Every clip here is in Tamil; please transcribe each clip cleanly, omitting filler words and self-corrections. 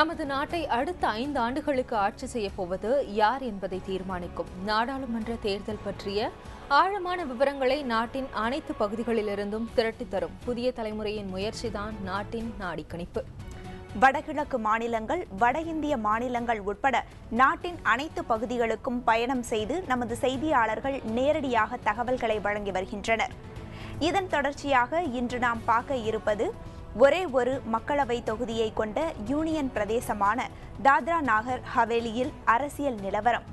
நமது நாட்டை அடுத்த 5 ஆண்டுகளுக்கு ஆட்சி செய்யப் போவது யார் என்பதை தீர்மானிக்கும் நாடாளுமன்ற தேர்தல் பற்றிய ஆழமான விவரங்களை நாட்டின் அனைத்து பகுதிகளிலிருந்தும் திரட்டி தரும் புதிய தலைமுறையின் முயற்சிதான் நாட்டின் நாடிக்கணிப்பு. வடகிழக்கு மாநிலங்கள், வட இந்திய மாநிலங்கள் உட்பட நாட்டின் அனைத்து பகுதிகளுக்கும் பயணம் செய்து நமது செய்தியாளர்கள் நேரடியாக தகவல்களை வழங்கி வருகின்றனர். இதன் தொடர்ச்சியாக இன்று நாம் பார்க்க இருப்பது ஒரே ஒரு மக்களவை தொகுதியை கொண்ட யூனியன் பிரதேசமான தாத்ரா நாகர் ஹவேலியில் அரசியல் நிலவரம்.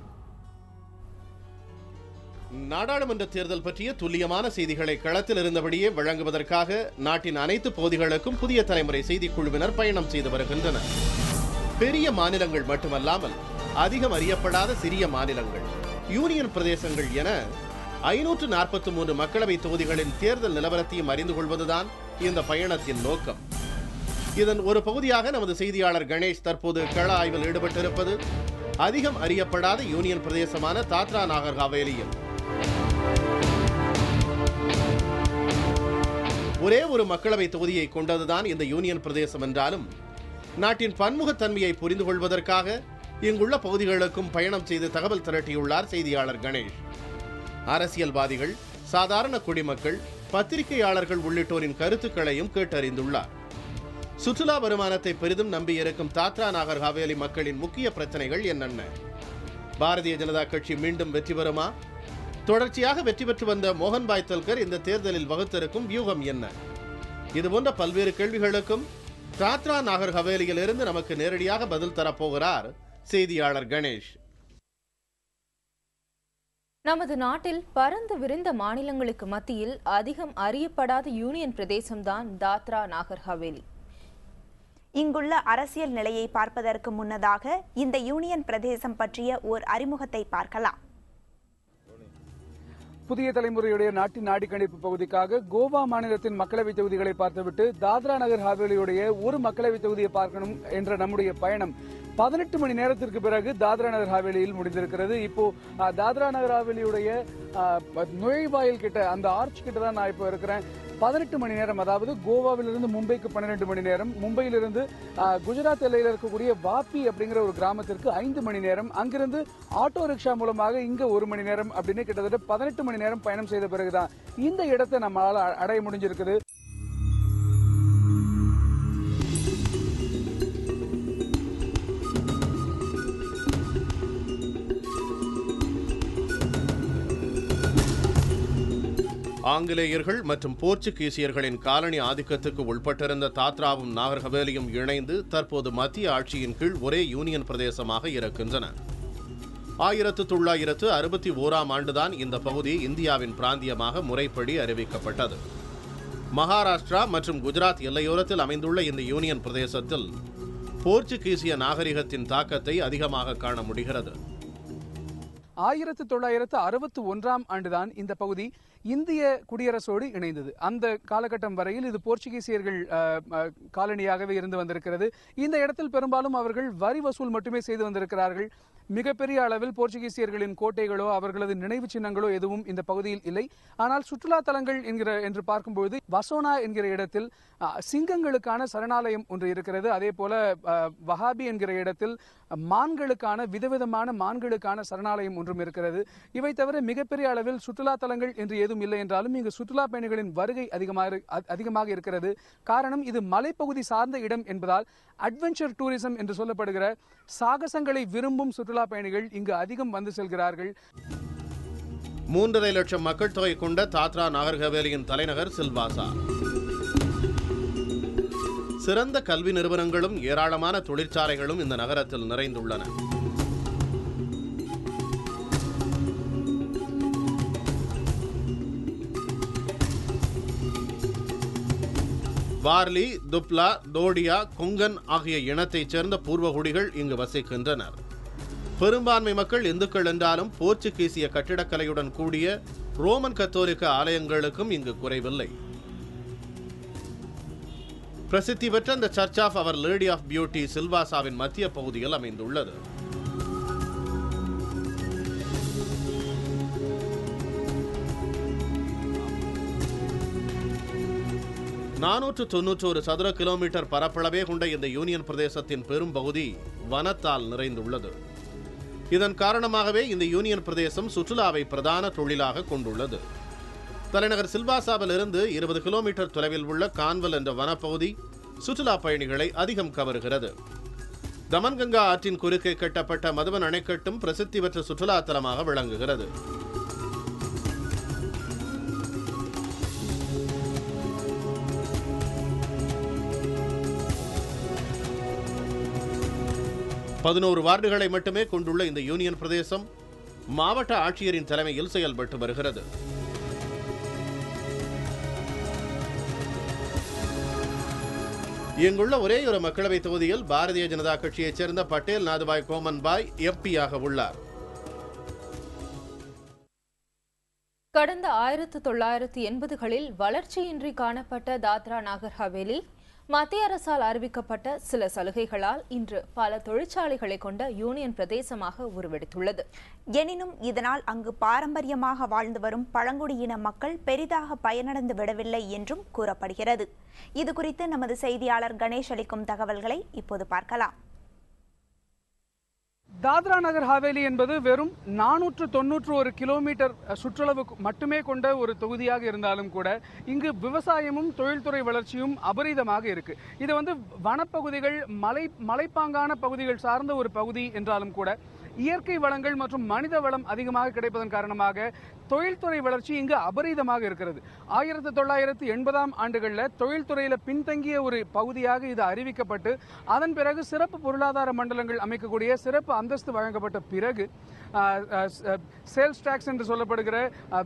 நாடாளுமன்ற தேர்தல் பற்றிய துல்லியமான செய்திகளை களத்தில் இருந்தபடியே வழங்குவதற்காக நாட்டின் அனைத்து பகுதிகளுக்கும் புதிய தலைமுறை செய்திக்குழுவினர் பயணம் செய்து வருகின்றனர். பெரிய மாநிலங்கள் மட்டுமல்லாமல் அதிகம் அறியப்படாத சிறிய மாநிலங்கள், யூனியன் பிரதேசங்கள் என 543 மக்களவை தொகுதிகளின் தேர்தல் நிலவரத்தையும் அறிந்து கொள்வதுதான் இந்த பயணத்தின் நோக்கம். இதன் ஒரு பகுதியாக நமது செய்தியாளர் கணேஷ் தற்போது கள ஆய்வில் ஈடுபட்டிருப்பது அதிகம் அறியப்படாத யூனியன் பிரதேசமான தாத்ரா நாகர் ஹவேலியில். ஒரே ஒரு மக்களவை தொகுதியை கொண்டதுதான் இந்த யூனியன் பிரதேசம் என்றாலும் நாட்டின் பன்முகத்தன்மையை புரிந்து கொள்வதற்காக இங்குள்ள பகுதிகளுக்கும் பயணம் செய்து தகவல் திரட்டியுள்ளார் செய்தியாளர் கணேஷ். அரசியல்வாதிகள், சாதாரண குடிமக்கள், பத்திரிகையாளர்கள் உள்ளிட்டோரின் கருத்துக்களையும் கேட்டறிந்துள்ளார். சுற்றுலா வருமானத்தை பெரிதும் நம்பியிருக்கும் தாத்ரா நாகர் ஹவேலி மக்களின் முக்கிய பிரச்சனைகள் என்னென்ன? பாரதிய ஜனதா கட்சி மீண்டும் வெற்றி பெறுமா? தொடர்ச்சியாக வெற்றி பெற்று வந்த மோகன்பாய் தல்கர் இந்த தேர்தலில் வகுத்திருக்கும் வியூகம் என்ன? இதுபோன்ற பல்வேறு கேள்விகளுக்கும் தாத்ரா நாகர் ஹவேலியில் இருந்து நமக்கு நேரடியாக பதில் தரப்போகிறார் செய்தியாளர் கணேஷ். நமது நாட்டில் பரந்து விரிந்த மாநிலங்களுக்கு மத்தியில் அதிகம் அறியப்படாத யூனியன் பிரதேசம்தான் தாத்ரா நாகர் ஹவேலி. இங்குள்ள அரசியல் நிலையை பார்ப்பதற்கு முன்னதாக இந்த யூனியன் பிரதேசம் பற்றிய ஓர் அறிமுகத்தை பார்க்கலாம். புதிய தலைமுறையுடைய நாட்டின் நாடிக்கணிப்பு பகுதிக்காக கோவா மாநிலத்தின் மக்களவை தொகுதிகளை பார்த்துவிட்டு தாத்ரா நகர் ஹவேலியுடைய ஒரு மக்களவை தொகுதியை பார்க்கணும் என்ற நம்முடைய பயணம் 18 மணி நேரத்திற்கு பிறகு தாத்ரா நகர் ஹவேலியில் முடிந்திருக்கிறது. இப்போ தாத்ரா நகர் ஹவேலியுடைய நுழைவாயில் கிட்ட, அந்த ஆர்ச் கிட்ட தான் நான் இப்போ இருக்கிறேன். 18 மணி நேரம், அதாவது கோவாவிலிருந்து மும்பைக்கு 12 மணி நேரம், மும்பையிலிருந்து குஜராத் எல்லையில் இருக்கக்கூடிய வாப்பி அப்படிங்கிற ஒரு கிராமத்திற்கு 5 மணி நேரம், அங்கிருந்து ஆட்டோ ரிக்ஷா மூலமாக இங்க 1 மணி நேரம் அப்படின்னு கிட்டத்தட்ட 18 மணி நேரம் பயணம் செய்த பிறகுதான் இந்த இடத்தை நம்மளால அடைய முடிஞ்சிருக்குது. ஆங்கிலேயர்கள் மற்றும் போர்ச்சுகீசியர்களின் காலனி ஆதிக்கத்துக்கு உட்பட்டிருந்த தாத்ராவும் நாகர் ஹவேலியும் இணைந்து தற்போது மத்திய ஆட்சியின் கீழ் ஒரே யூனியன் பிரதேசமாக இருக்கின்றன. 1961ஆம் ஆண்டுதான் இந்த பகுதி இந்தியாவின் பிராந்தியமாக முறைப்படி அறிவிக்கப்பட்டது. மகாராஷ்டிரா மற்றும் குஜராத் எல்லையோரத்தில் அமைந்துள்ள இந்த யூனியன் பிரதேசத்தில் போர்ச்சுகீசிய நாகரிகத்தின் தாக்கத்தை அதிகமாக காண முடிகிறது. 1961ஆம் ஆண்டுதான் இந்த பகுதி இந்திய குடியரசோடு இணைந்தது. அந்த காலகட்டம் வரையில் இது போர்ச்சுகீசியர்கள் காலனியாகவே இருந்து வந்திருக்கிறது. இந்த இடத்தில் பெரும்பாலும் அவர்கள் வரி வசூல் மட்டுமே செய்து வந்திருக்கிறார்கள். மிகப்பெரிய அளவில் போர்ச்சுகீசியர்களின் கோட்டைகளோ அவர்களது நினைவு சின்னங்களோ எதுவும் இந்த பகுதியில் இல்லை. ஆனால் சுற்றுலா தலங்கள் என்று பார்க்கும்போது வசோனா என்கிற இடத்தில் சிங்கங்களுக்கான சரணாலயம் ஒன்று இருக்கிறது. அதே போல வஹாபி என்கிற இடத்தில் மான்களுக்கான, விதவிதமான மான்களுக்கான சரணாலயம் ஒன்றும் இருக்கிறது. இவை தவிர மிகப்பெரிய அளவில் சுற்றுலா தலங்கள் என்று ஏதும் இல்லை என்றாலும் இங்கு சுற்றுலா பயணிகளின் வருகை அதிகமாக இருக்கிறது. காரணம், இது மலைப்பகுதி சார்ந்த இடம் என்பதால் அட்வென்ச்சர் டூரிசம் என்று சொல்லப்படுகிற சாகசங்களை விரும்பும் சுற்றுலா பயணிகள் இங்கு அதிகம் வந்து செல்கிறார்கள். 3.5 லட்சம் மக்கள் தொகை கொண்ட தாத்ரா நாகர் ஹவேலியின் தலைநகர் சில்வாசா. சிறந்த கல்வி நிறுவனங்களும் ஏராளமான தொழிற்சாலைகளும் இந்த நகரத்தில் நிறைந்துள்ளன. வார்லி, துப்லா, தோடியா, கொங்கன் ஆகிய இனத்தைச் சேர்ந்த பூர்வகுடிகள் இங்கு வசிக்கின்றனர். பெரும்பான்மை மக்கள் இந்துக்கள் என்றாலும் போர்ச்சுகீசிய கட்டிடக்கலையுடன் கூடிய ரோமன் கத்தோலிக்க ஆலயங்களுக்கும் இங்கு குறைவில்லை. பிரசித்தி பெற்ற இந்த church of our lady of beauty சில்வாசாவின் மத்திய பகுதியில் அமைந்துள்ளது. 491 சதுர கிலோமீட்டர் பரப்பளவே கொண்ட இந்த யூனியன் பிரதேசத்தின் பெரும் பகுதி வனத்தால் நிறைந்துள்ளது. இதன் காரணமாகவே இந்த யூனியன் பிரதேசம் சுற்றுலாவை பிரதான தொழிலாக கொண்டுள்ளது. தலைநகர் சில்வாசாவில் இருந்து 20 கிலோமீட்டர் தொலைவில் உள்ள கான்வல் என்ற வனப்பகுதி சுற்றுலா பயணிகளை அதிகம் கவர்கிறது. தமன்கங்கா ஆற்றின் குறுக்கே கட்டப்பட்ட மதுவன் அணைக்கட்டும் பிரசித்தி பெற்ற சுற்றுலா தலமாக விளங்குகிறது. பதினோரு வார்டுகளை மட்டுமே கொண்டுள்ள இந்த யூனியன் பிரதேசம் மாவட்ட ஆட்சியரின் தலைமையில் செயல்பட்டு வருகிறது. இங்குள்ள ஒரே ஒரு மக்களவை தொகுதியில் பாரதிய ஜனதா கட்சியைச் சேர்ந்த பட்டேல் நாதுபாய் கோமன்பாய் எம்பியாக உள்ளார். கடந்த 1980களில் வளர்ச்சியின்றி காணப்பட்ட தாத்ரா நாகர் ஹவேலி மத்திய அரசால் அறிவிக்கப்பட்ட சில சலுகைகளால் இன்று பல தொழிற்சாலைகளை கொண்ட யூனியன் பிரதேசமாக உருவெடுத்துள்ளது. எனினும் இதனால் அங்கு பாரம்பரியமாக வாழ்ந்து வரும் பழங்குடியின மக்கள் பெரிதாக பயனடைந்து விடவில்லை என்றும் கூறப்படுகிறது. இது குறித்து நமது செய்தியாளர் கணேஷ் அளிக்கும் தகவல்களை இப்போது பார்க்கலாம். தாத்ரா நகர் ஹவேலி என்பது வெறும் 491 கிலோமீட்டர் சுற்றளவு மட்டுமே கொண்ட ஒரு தொகுதியாக இருந்தாலும் கூட இங்கு விவசாயமும் தொழில்துறை வளர்ச்சியும் அபரிதமாக இருக்கு. இது வனப்பகுதிகள், மலைப்பாங்கான பகுதிகள் சார்ந்த ஒரு பகுதி என்றாலும் கூட இயற்கை வளங்கள் மற்றும் மனித வளம் அதிகமாக கிடைப்பதன் காரணமாக தொழில்துறை வளர்ச்சி இங்கு அபரிதமாக இருக்கிறது. 1980ஆம் ஆண்டுகளில் தொழில்துறையில பின்தங்கிய ஒரு பகுதியாக இது அறிவிக்கப்பட்டு அதன் பிறகு சிறப்பு பொருளாதார மண்டலங்கள் அமைக்கக்கூடிய சிறப்பு அந்தஸ்து வழங்கப்பட்ட பிறகு சேல்ஸ் டாக்ஸ் என்று சொல்லப்படுகிற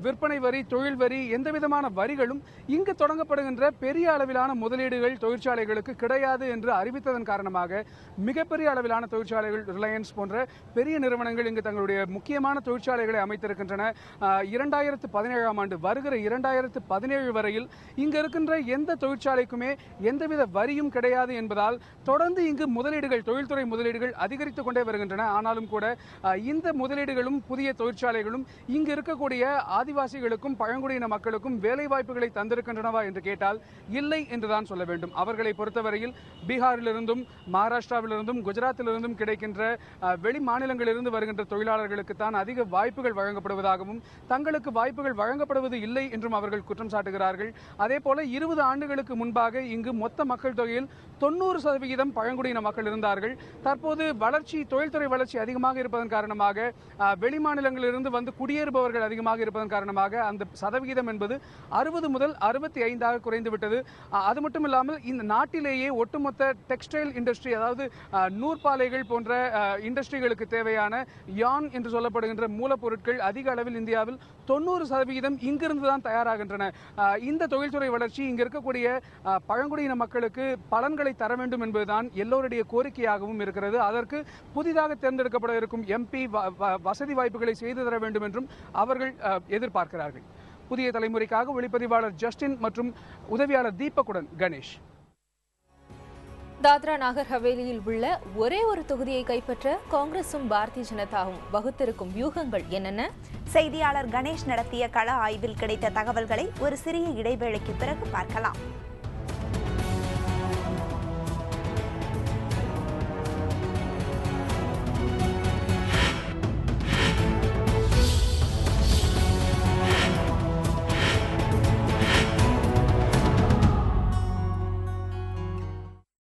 விற்பனை வரி, தொழில் வரி, எந்த விதமான வரிகளும் இங்கு தொடங்கப்படுகின்ற பெரிய அளவிலான முதலீடுகள் தொழிற்சாலைகளுக்கு கிடையாது என்று அறிவித்ததன் காரணமாக மிகப்பெரிய அளவிலான தொழிற்சாலைகள், ரிலையன்ஸ் போன்ற பெரிய நிறுவனங்கள் இங்கு தங்களுடைய முக்கியமான தொழிற்சாலைகளை அமைத்திருக்கின்றன. 2017ஆம் ஆண்டு வருகிற 2017 வரையில் இங்கு இருக்கின்ற எந்த தொழிற்சாலைக்குமே எந்தவித வரியும் கிடையாது என்பதால் தொடர்ந்து இங்கு முதலீடுகள், தொழில்துறை முதலீடுகள் அதிகரித்துக் கொண்டே வருகின்றன. ஆனாலும் கூட இந்த முதலீடுகளும் புதிய தொழிற்சாலைகளும் இங்கு இருக்கக்கூடிய ஆதிவாசிகளுக்கும் பழங்குடியின மக்களுக்கும் வேலை வாய்ப்புகளை தந்திருக்கின்றனவா என்று கேட்டால் இல்லை என்றுதான் சொல்ல வேண்டும். அவர்களை பொறுத்தவரையில் பீகாரிலிருந்தும் மகாராஷ்டிராவிலிருந்தும் குஜராத்திலிருந்தும் கிடைக்கின்ற வெளி மாநிலங்களிலிருந்து வருகின்ற தொழிலாளர்களுக்கு தான் அதிக வாய்ப்புகள் வழங்கப்படுவதாகவும் தங்களுக்கு வாய்ப்புகள் வழங்கப்படுவது இல்லை என்றும் அவர்கள் குற்றம் சாட்டுகிறார்கள். அதே போல 20 ஆண்டுகளுக்கு முன்பாக இங்கு மொத்த மக்கள் தொகையில் 90% பழங்குடியின மக்கள் இருந்தார்கள். தற்போது வளர்ச்சி, தொழில்துறை வளர்ச்சி அதிகமாக இருப்பதன் காரணமாக வெளி மாநிலங்களிலிருந்து வந்து குடியேறுபவர்கள் அதிகமாக இருப்பதன் காரணமாக அந்த சதவிகிதம் என்பது 60 முதல் 65ஆக குறைந்துவிட்டது. அது மட்டும் இல்லாமல் இந்த நாட்டிலேயே ஒட்டுமொத்த டெக்ஸ்டைல் இண்டஸ்ட்ரி, அதாவது நூற்பாலைகள் போன்ற இண்டஸ்ட்ரிகளுக்கு தேவையான யான் என்று சொல்லப்படுகின்ற மூலப்பொருட்கள் அதிக அளவில் இந்தியாவில் 90% இங்கிருந்து தான் தயாராகின்றன. இந்த தொழில்துறை வளர்ச்சி இங்கு இருக்கக்கூடிய பழங்குடியின மக்களுக்கு பலன்களை தர வேண்டும் என்பதுதான் எல்லோருடைய கோரிக்கையாகவும் இருக்கிறது. அதற்கு புதிதாக தேர்ந்தெடுக்கப்பட இருக்கும் எம்பி வசதி வாய்ப்புகளை செய்து தர வேண்டும் என்றும் அவர்கள் எதிர்பார்க்கிறார்கள். புதிய தலைமுறைக்காக ஒளிப்பதிவாளர் ஜஸ்டின் மற்றும் உதவியாளர் தீபக்குடன் கணேஷ். தாத்ரா நாகர் ஹவேலியில் உள்ள ஒரே ஒரு தொகுதியை கைப்பற்ற காங்கிரசும் பாரதிய ஜனதாவும் வகுத்திருக்கும் வியூகங்கள் என்னென்ன? செய்தியாளர் கணேஷ் நடத்திய கள ஆய்வில் கிடைத்த தகவல்களை ஒரு சிறிய இடைவேளைக்கு பிறகு பார்க்கலாம்.